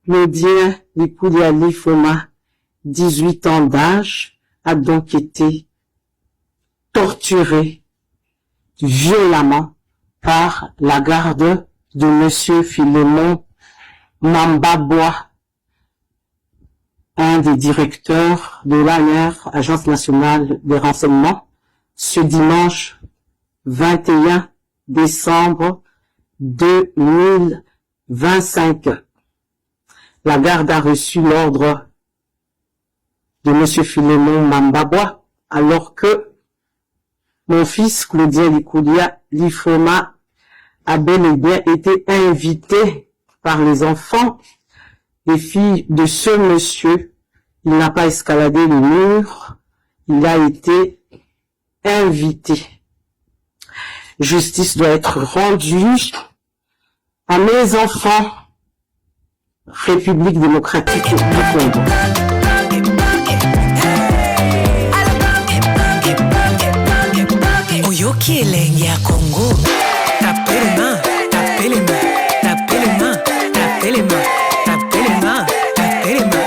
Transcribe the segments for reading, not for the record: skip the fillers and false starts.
Claudien Likoulia Foma, 18 ans d'âge, a donc été torturé violemment par la garde de Monsieur Philémon Mambabois, un des directeurs de l'ANR, Agence nationale des renseignements, ce dimanche 21 décembre 2025. La garde a reçu l'ordre de Monsieur Philémon Mambabois, alors que mon fils, Claudien Likoulia Foma, a bel et bien été invité par les enfants et filles de ce monsieur. Il n'a pas escaladé le mur, il a été invité. Justice doit être rendue à mes enfants. République démocratique du Congo. Oyoki elengi ya Congo. Tapez les mains, tapez les mains, tapez les mains, tapez les mains, tapez les mains, tapez les mains.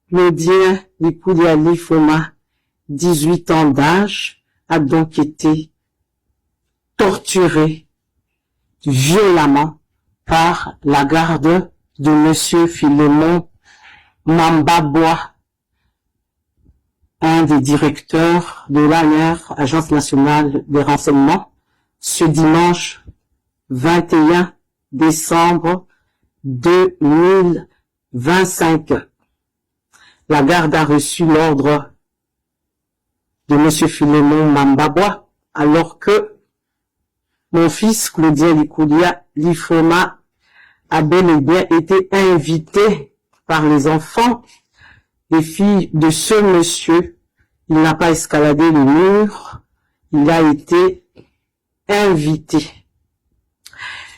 Claudien Likoulia Foma, 18 ans d'âge, a donc été torturé violemment par la garde de Monsieur Philémon Mambabois, un des directeurs de l'ANR, Agence nationale des renseignements, ce dimanche 21 décembre 2025. La garde a reçu l'ordre de Monsieur Philémon Mambabois, alors que mon fils, Claudien Likoulia Foma, a bel et bien été invité par les enfants et filles de ce monsieur. Il n'a pas escaladé le mur, il a été invité.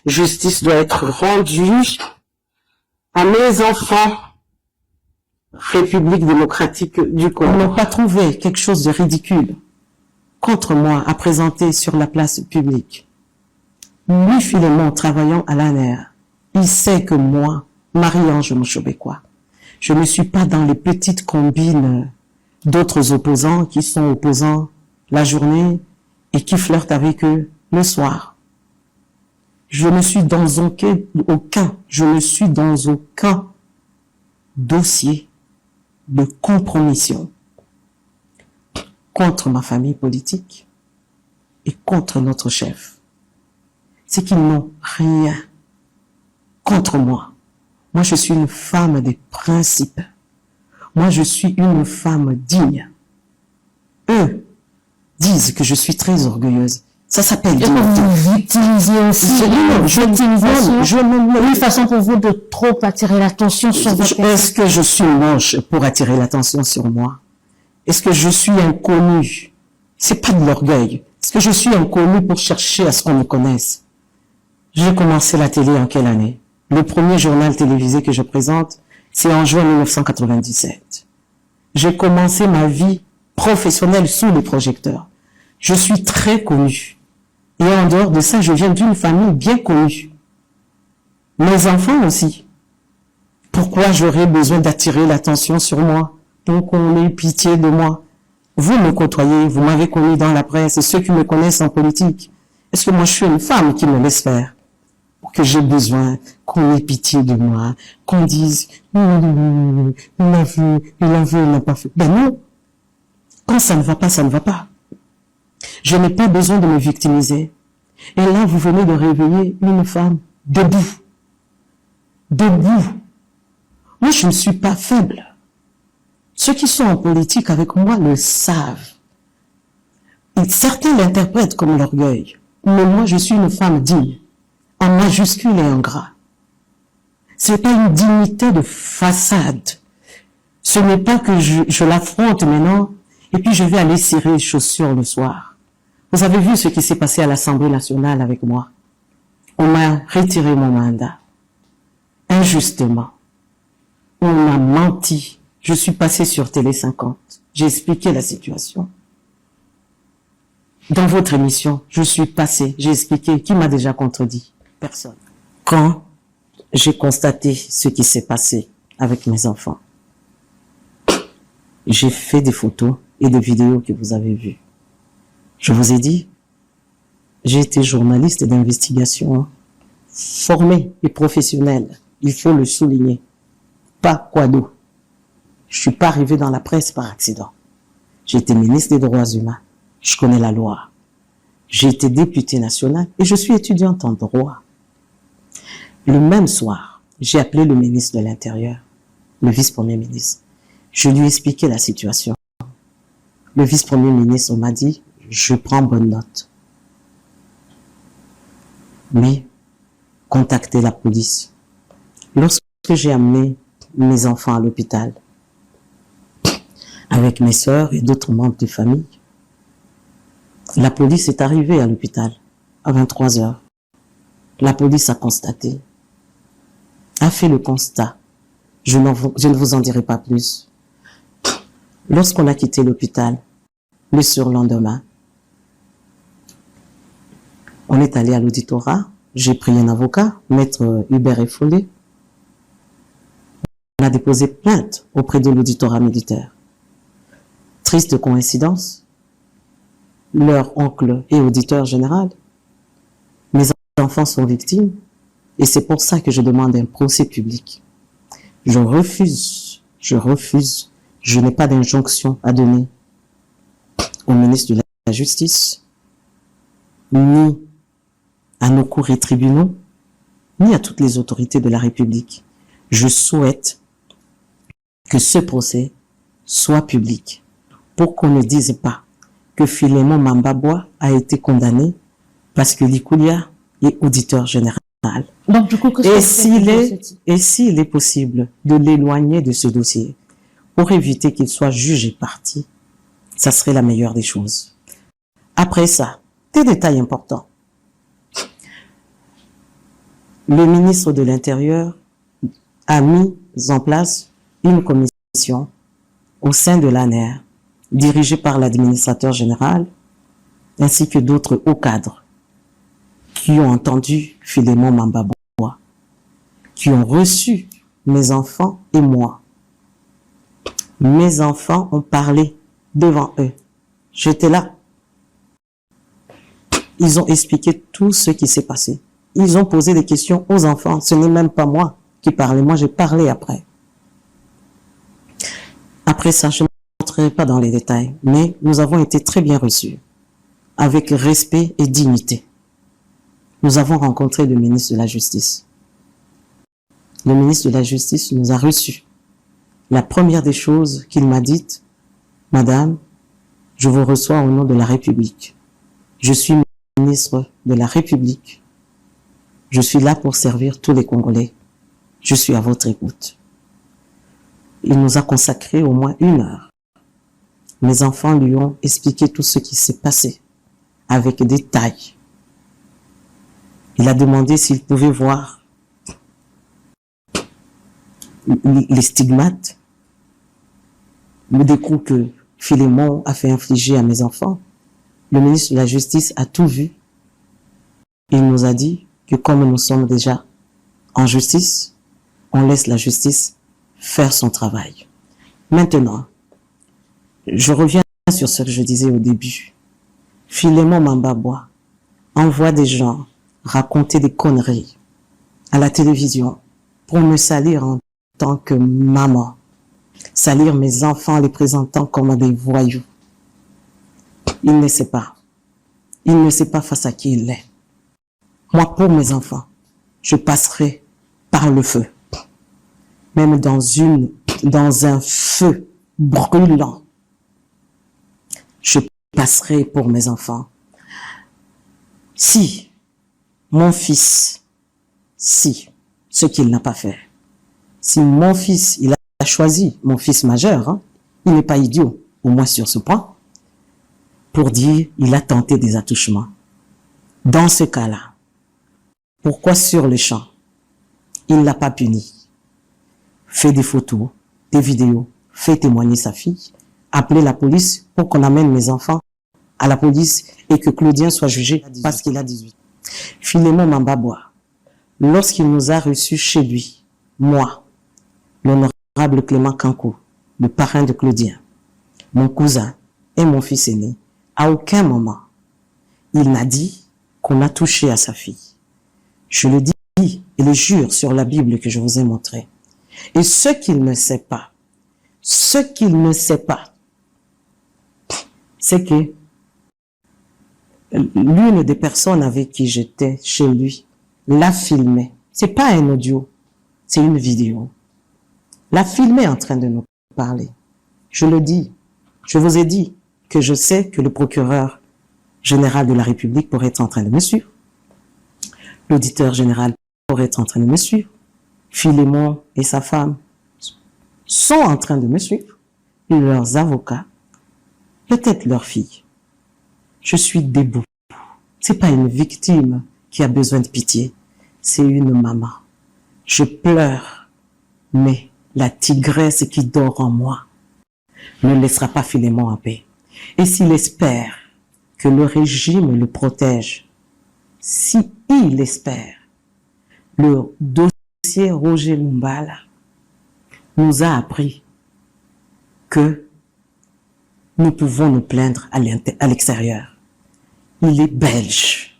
Justice doit être rendue à mes enfants. République démocratique du Congo. Ils n'ont pas trouvé quelque chose de ridicule contre moi à présenter sur la place publique. Lui, Philémon, travaillant à l'ANR, il sait que moi, Marie-Ange Moshobekwa, je ne suis pas dans les petites combines d'autres opposants qui sont opposants la journée et qui flirtent avec eux le soir. Je ne suis dans aucun dossier de compromission contre ma famille politique et contre notre chef. C'est qu'ils n'ont rien contre moi. Moi, je suis une femme des principes. Moi, je suis une femme digne. Eux disent que je suis très orgueilleuse. Ça s'appelle dignité. Vous utilisez aussi une façon pour vous de trop attirer l'attention sur votre personne. Est-ce que je suis moche pour attirer l'attention sur moi? Est-ce que je suis inconnue? C'est pas de l'orgueil. Est-ce que je suis inconnue pour chercher à ce qu'on me connaisse? J'ai commencé la télé en quelle année? Le premier journal télévisé que je présente, c'est en juin 1997. J'ai commencé ma vie professionnelle sous les projecteurs. Je suis très connue. Et en dehors de ça, je viens d'une famille bien connue. Mes enfants aussi. Pourquoi j'aurais besoin d'attirer l'attention sur moi? Donc on ait pitié de moi. Vous me côtoyez, vous m'avez connu dans la presse, et ceux qui me connaissent en politique. Est-ce que moi je suis une femme qui me laisse faire? Pour que j'ai besoin qu'on ait pitié de moi, qu'on dise il a vu, il n'a pas fait. Ben non. Quand ça ne va pas, ça ne va pas. Je n'ai pas besoin de me victimiser. Et là, vous venez de réveiller une femme debout. Debout. Moi, je ne suis pas faible. Ceux qui sont en politique avec moi le savent. Et certains l'interprètent comme l'orgueil. Mais moi, je suis une femme digne. En majuscule et en gras. Ce n'est pas une dignité de façade. Ce n'est pas que je l'affronte maintenant et puis je vais aller cirer les chaussures le soir. Vous avez vu ce qui s'est passé à l'Assemblée nationale avec moi. On m'a retiré mon mandat. Injustement. On m'a menti. Je suis passé sur Télé 50. J'ai expliqué la situation. Dans votre émission, je suis passé, j'ai expliqué. Qui m'a déjà contredit? Personne. Quand j'ai constaté ce qui s'est passé avec mes enfants. J'ai fait des photos et des vidéos que vous avez vues. Je vous ai dit, j'ai été journaliste d'investigation, formé et professionnel. Il faut le souligner. Pas quoi d'autre. Je suis pas arrivé dans la presse par accident. J'ai été ministre des Droits humains. Je connais la loi. J'ai été député national et je suis étudiante en droit. Le même soir, j'ai appelé le ministre de l'Intérieur, le vice-premier ministre. Je lui ai expliqué la situation. Le vice-premier ministre m'a dit, je prends bonne note. Mais, contactez la police. Lorsque j'ai amené mes enfants à l'hôpital, avec mes sœurs et d'autres membres de famille, la police est arrivée à l'hôpital à 23 heures. La police a constaté, a fait le constat. Je ne vous en dirai pas plus. Lorsqu'on a quitté l'hôpital, le surlendemain, on est allé à l'auditorat. J'ai pris un avocat, maître Hubert Effolé. On a déposé plainte auprès de l'auditorat militaire. Triste coïncidence, leur oncle est auditeur général. Mes enfants sont victimes et c'est pour ça que je demande un procès public. Je refuse. Je n'ai pas d'injonction à donner au ministre de la Justice, ni à nos cours et tribunaux, ni à toutes les autorités de la République. Je souhaite que ce procès soit public pour qu'on ne dise pas que Philémon Mambabwa a été condamné parce que Likoulia est auditeur général. Donc, du coup, Et s'il est possible de l'éloigner de ce dossier pour éviter qu'il soit jugé parti, ça serait la meilleure des choses. Après ça, des détails importants. Le ministre de l'Intérieur a mis en place une commission au sein de l'ANER, dirigée par l'administrateur général, ainsi que d'autres hauts cadres qui ont entendu Philémon Mambabwa, qui ont reçu mes enfants et moi. Mes enfants ont parlé devant eux. J'étais là. Ils ont expliqué tout ce qui s'est passé. Ils ont posé des questions aux enfants. Ce n'est même pas moi qui parlais. Moi, j'ai parlé après. Après ça, je ne rentrerai pas dans les détails, mais nous avons été très bien reçus, avec respect et dignité. Nous avons rencontré le ministre de la Justice. Le ministre de la Justice nous a reçus. La première des choses qu'il m'a dites, « Madame, je vous reçois au nom de la République. Je suis ministre de la République. Je suis là pour servir tous les Congolais. Je suis à votre écoute. » Il nous a consacré au moins 1 heure. Mes enfants lui ont expliqué tout ce qui s'est passé, avec détail. Il a demandé s'il pouvait voir les stigmates, des coups que Philémon a fait infliger à mes enfants. Le ministre de la Justice a tout vu. Il nous a dit que comme nous sommes déjà en justice, on laisse la justice faire son travail. Maintenant, je reviens sur ce que je disais au début. Philémon Mambabwa envoie des gens raconter des conneries à la télévision pour me salir en tant que maman, salir mes enfants les présentant comme des voyous. Il ne sait pas. Il ne sait pas face à qui il est. Moi, pour mes enfants, je passerai par le feu. Même dans un feu brûlant. Je passerai pour mes enfants. Si mon fils, ce qu'il n'a pas fait, si mon fils, il a choisi, mon fils majeur, hein, il n'est pas idiot, au moins sur ce point, pour dire il a tenté des attouchements. Dans ce cas-là, pourquoi sur le champ, il ne l'a pas puni? Fait des photos, des vidéos, fait témoigner sa fille, appeler la police pour qu'on amène mes enfants à la police et que Claudien soit jugé parce qu'il a 18. Philémon Mambabwa, lorsqu'il nous a reçus chez lui, moi, l'honorable Clément Kankou, le parrain de Claudien, mon cousin et mon fils aîné, à aucun moment, il n'a dit qu'on a touché à sa fille. Je le dis et le jure sur la Bible que je vous ai montrée. Et ce qu'il ne sait pas, c'est que l'une des personnes avec qui j'étais chez lui l'a filmé. C'est pas un audio, c'est une vidéo. L'a filmé en train de nous parler. Je le dis, je vous ai dit que je sais que le procureur général de la République pourrait être en train de me suivre. L'auditeur général pourrait être en train de me suivre. Philémon et sa femme sont en train de me suivre. Leurs avocats, peut-être leur fille. Je suis debout. C'est pas une victime qui a besoin de pitié. C'est une maman. Je pleure, mais la tigresse qui dort en moi ne laissera pas Philémon en paix. Et s'il espère que le régime le protège, si il espère, le dossier Roger Lumbala nous a appris que nous pouvons nous plaindre à l'extérieur. Il est belge.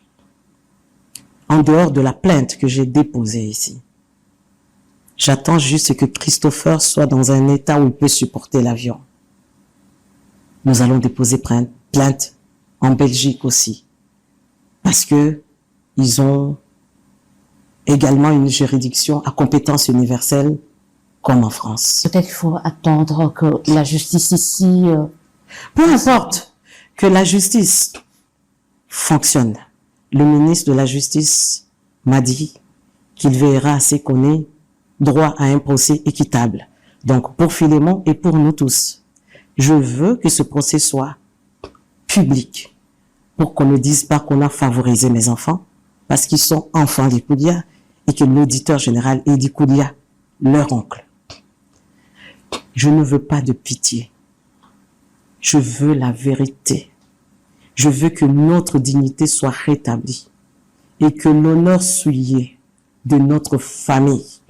En dehors de la plainte que j'ai déposée ici, j'attends juste que Christopher soit dans un état où il peut supporter l'avion. Nous allons déposer plainte en Belgique aussi, parce que ils ont également une juridiction à compétence universelle comme en France. Peut-être qu'il faut attendre que la justice ici... Peu importe que la justice fonctionne. Le ministre de la Justice m'a dit qu'il veillera à ce qu'on ait droit à un procès équitable. Donc, pour Philémon et pour nous tous, je veux que ce procès soit public pour qu'on ne dise pas qu'on a favorisé mes enfants parce qu'ils sont enfants d'Ikoudia et que l'auditeur général est d'Ikoudia, leur oncle. Je ne veux pas de pitié. Je veux la vérité. Je veux que notre dignité soit rétablie et que l'honneur souillé de notre famille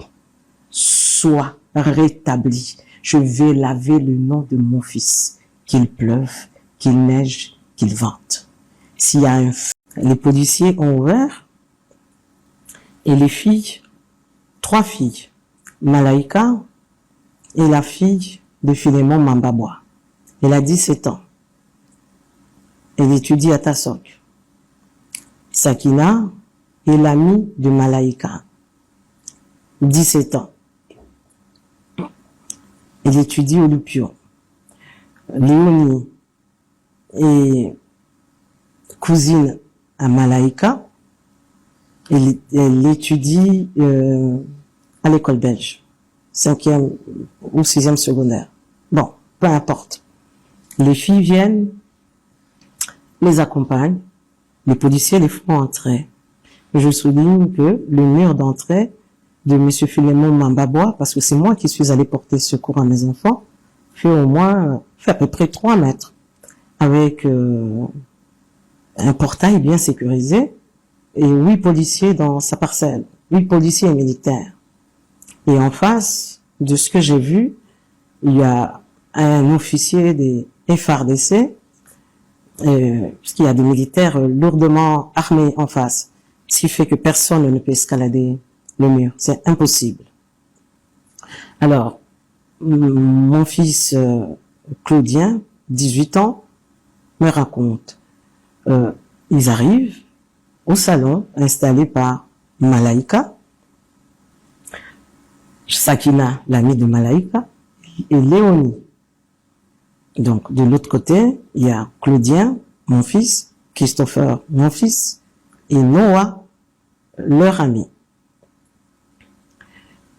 soit rétabli. Je vais laver le nom de mon fils, qu'il pleuve, qu'il neige, qu'il vente. S'il y a un feu, les policiers ont ouvert et les filles, 3 filles, Malaika et la fille de Philémon Mambabois. Elle a 17 ans. Elle étudie à Tassok. Sakina est l'amie de Malaika. 17 ans. Elle étudie au Lupio. Léonie est cousine à Malaika. Elle étudie à l'école belge. 5e ou 6e secondaire. Bon, peu importe. Les filles viennent, les accompagnent, les policiers les font entrer. Je souligne que le mur d'entrée de monsieur Philémon Mambabois, parce que c'est moi qui suis allé porter secours à mes enfants, fait à peu près 3 mètres, avec un portail bien sécurisé et 8 policiers dans sa parcelle, 8 policiers et militaires. Et en face de ce que j'ai vu, il y a un officier des FARDC, puisqu'il y a des militaires lourdement armés en face, ce qui fait que personne ne peut escalader le mur. C'est impossible. Alors, mon fils Claudien, 18 ans, me raconte. Ils arrivent au salon installé par Malaika, Sakina, l'amie de Malaika, et Léonie. Donc, de l'autre côté, il y a Claudien, mon fils, Christopher, mon fils, et Noah, leur ami.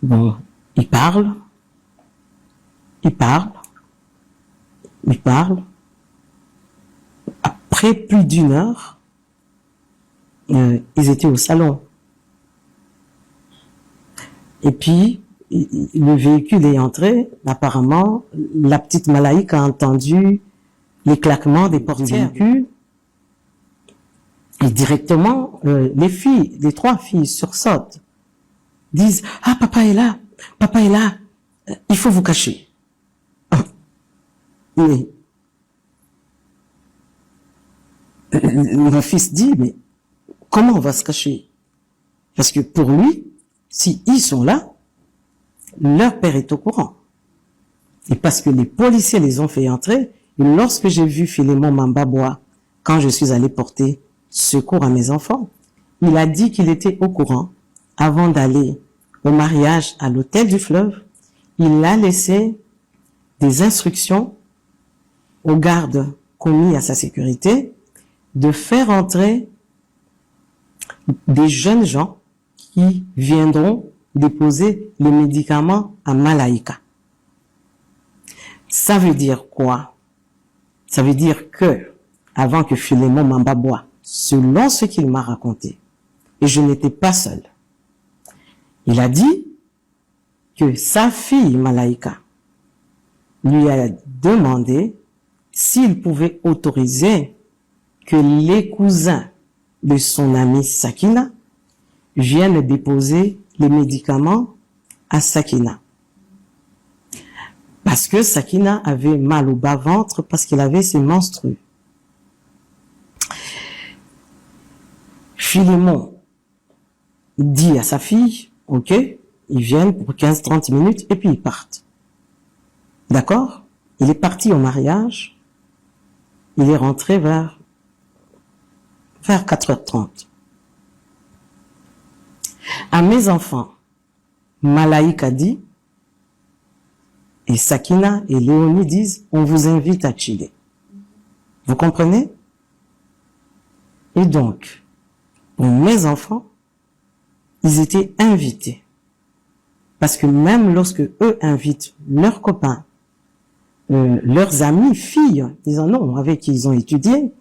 Bon, ils parlent. Après plus d'1 heure, ils étaient au salon. Et puis, le véhicule est entré, apparemment, la petite Malaïque a entendu les claquements des portières du véhicule. Et directement, les 3 filles sursautent. disent « Ah, papa est là, il faut vous cacher. » Mais mon fils dit « Mais comment on va se cacher ?» Parce que pour lui, si ils sont là, leur père est au courant. Et parce que les policiers les ont fait entrer, et lorsque j'ai vu Philémon Mambabwa, quand je suis allé porter secours à mes enfants, il a dit qu'il était au courant avant d'aller au mariage à l'hôtel du fleuve. Il a laissé des instructions aux gardes commis à sa sécurité de faire entrer des jeunes gens qui viendront déposer les médicaments à Malaika. Ça veut dire quoi? Ça veut dire que, avant que Philémon Mambabwa, selon ce qu'il m'a raconté, et je n'étais pas seul, il a dit que sa fille Malaika lui a demandé s'il pouvait autoriser que les cousins de son amie Sakina viennent déposer les médicaments à Sakina. Parce que Sakina avait mal au bas-ventre parce qu'elle avait ses menstrues. Philémon dit à sa fille, ok, ils viennent pour 15-30 minutes et puis ils partent. D'accord? Il est parti au mariage, il est rentré vers 4h30. À mes enfants, Malaika dit, et Sakina et Léonie disent, on vous invite à chiller. Vous comprenez? Et donc, pour mes enfants, ils étaient invités. Parce que même lorsque eux invitent leurs copains, leurs amis, filles, disant non, avec qui ils ont étudié,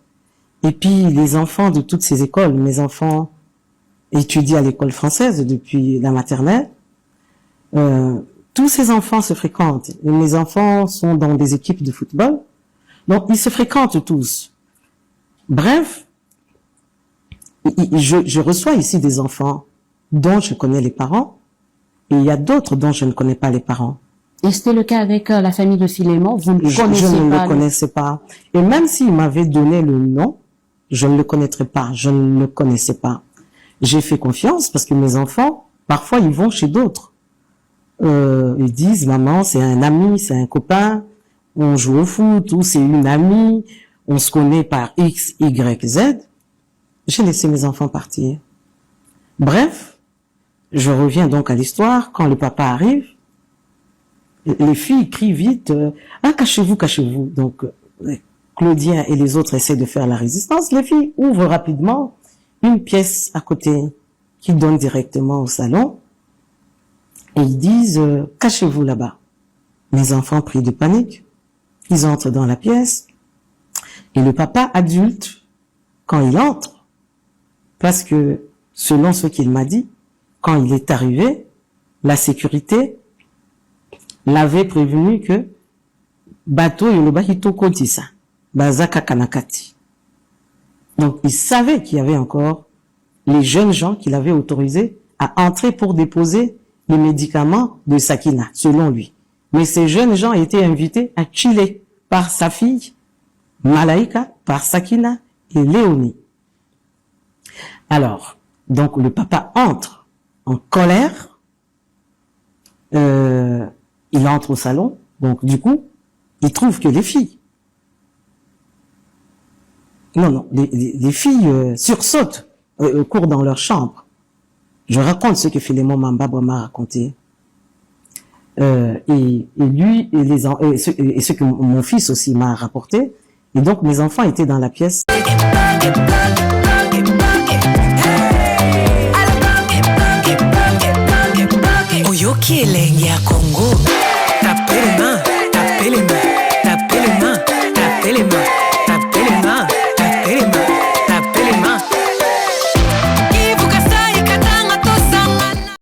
et puis les enfants de toutes ces écoles, mes enfants étudient à l'école française depuis la maternelle, tous ces enfants se fréquentent. Et mes enfants sont dans des équipes de football, donc ils se fréquentent tous. Bref, je reçois ici des enfants dont je connais les parents, et il y a d'autres dont je ne connais pas les parents. Et c'était le cas avec la famille de Philémon, vous ne Je connaissez ne pas le connaissais pas. Et même s'il m'avait donné le nom, je ne le connaîtrais pas, je ne le connaissais pas. J'ai fait confiance parce que mes enfants, parfois, ils vont chez d'autres. Ils disent, maman, c'est un ami, c'est un copain, on joue au foot, ou c'est une amie, on se connaît par X, Y, Z. J'ai laissé mes enfants partir. Bref, je reviens donc à l'histoire. Quand le papa arrive, les filles crient vite, ah, cachez-vous, cachez-vous. Donc, Claudien et les autres essaient de faire la résistance. Les filles ouvrent rapidement une pièce à côté qui donne directement au salon. Et ils disent, cachez-vous là-bas. Mes enfants pris de panique. Ils entrent dans la pièce. Et le papa adulte, quand il entre, parce que, selon ce qu'il m'a dit, quand il est arrivé, la sécurité l'avait prévenu que bateau yoloba hitokotisa, bazaka kanakati. Donc, il savait qu'il y avait encore les jeunes gens qu'il avait autorisés à entrer pour déposer les médicaments de Sakina, selon lui. Mais ces jeunes gens étaient invités à chiller par sa fille, Malaika, par Sakina et Léonie. Alors, donc le papa entre en colère, il entre au salon, donc du coup, il trouve que les filles, les filles sursautent, courent dans leur chambre. Je raconte ce que Philémon Mambabwa m'a raconté. Et lui, et ce que mon fils aussi m'a rapporté. Et donc, mes enfants étaient dans la pièce. Oyo kieleng ya Congo.